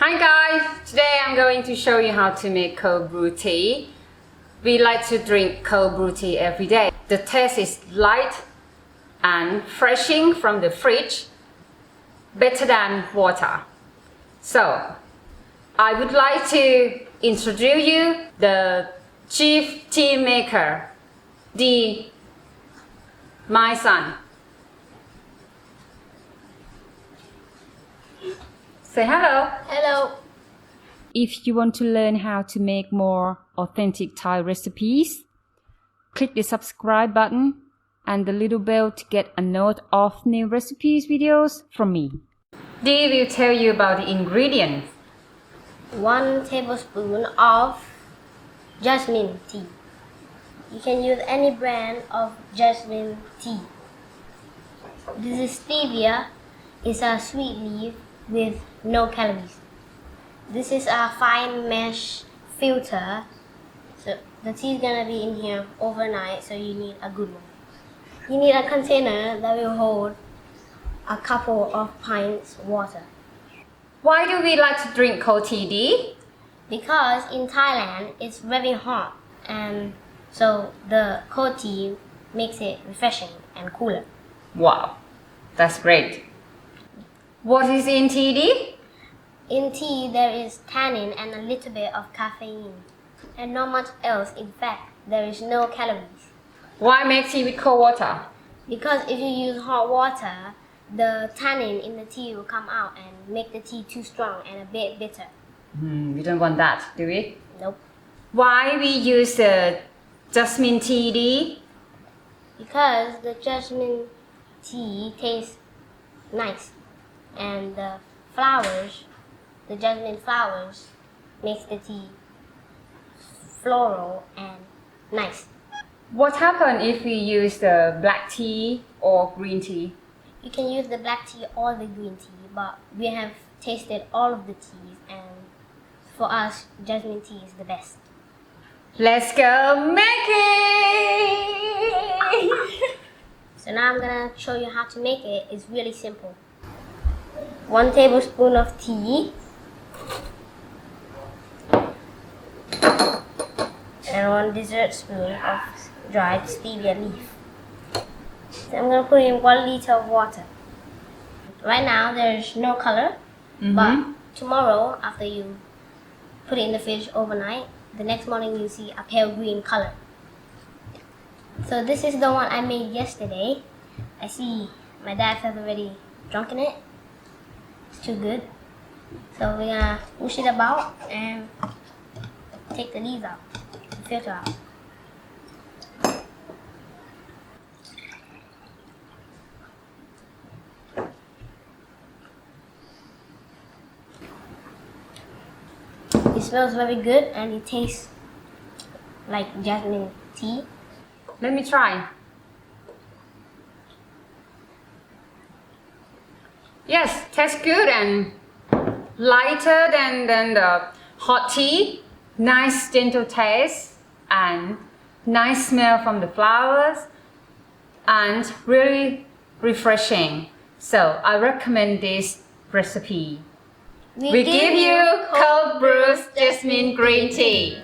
Hi guys! Today I'm going to show you how to make cold brew tea. We like to drink cold brew tea every day. The taste is light and refreshing from the fridge, better than water. So, I would like to introduce you the chief tea maker, my son. Say hello. Hello. If you want to learn how to make more authentic Thai recipes, click the subscribe button and the little bell to get a note of new recipes videos from me. Dee will tell you about the ingredients. 1 tablespoon of jasmine tea. You can use any brand of jasmine tea. This is stevia. It's a sweet leaf with no calories. This is a fine mesh filter. So the tea is gonna be in here overnight, so you need a good one. You need a container that will hold a couple of pints water. Why do we like to drink cold tea, Dee? Because in Thailand it's very hot, and so the cold tea makes it refreshing and cooler. Wow, that's great. What is in tea, Dee? In tea there is tannin and a little bit of caffeine, and not much else. In fact, there is no calories. Why make tea with cold water? Because if you use hot water, the tannin in the tea will come out and make the tea too strong and a bit bitter. We don't want that, do we? Nope. Why we use the jasmine tea, Dee? Because the jasmine tea tastes nice, and the jasmine flowers makes the tea floral and nice. What happens if we use the black tea or green tea? You can use the black tea or the green tea, but we have tasted all of the teas, and for us, jasmine tea is the best. Let's go make it! So now I'm gonna show you how to make it. It's really simple. 1 tablespoon of tea and 1 dessert spoon of dried stevia leaf. So I'm gonna put in 1 liter of water. Right now there's no color, but tomorrow after you put it in the fridge overnight, the next morning you'll see a pale green color. So this is the one I made yesterday. I see my dad has already drunk in it. It's too good. So we're gonna push it about and take the leaves out, the filter out. It smells very good and it tastes like jasmine tea. Let me try. Yes, tastes good and lighter than the hot tea. Nice gentle taste and nice smell from the flowers and really refreshing. So I recommend this recipe. We give you cold brew jasmine green tea.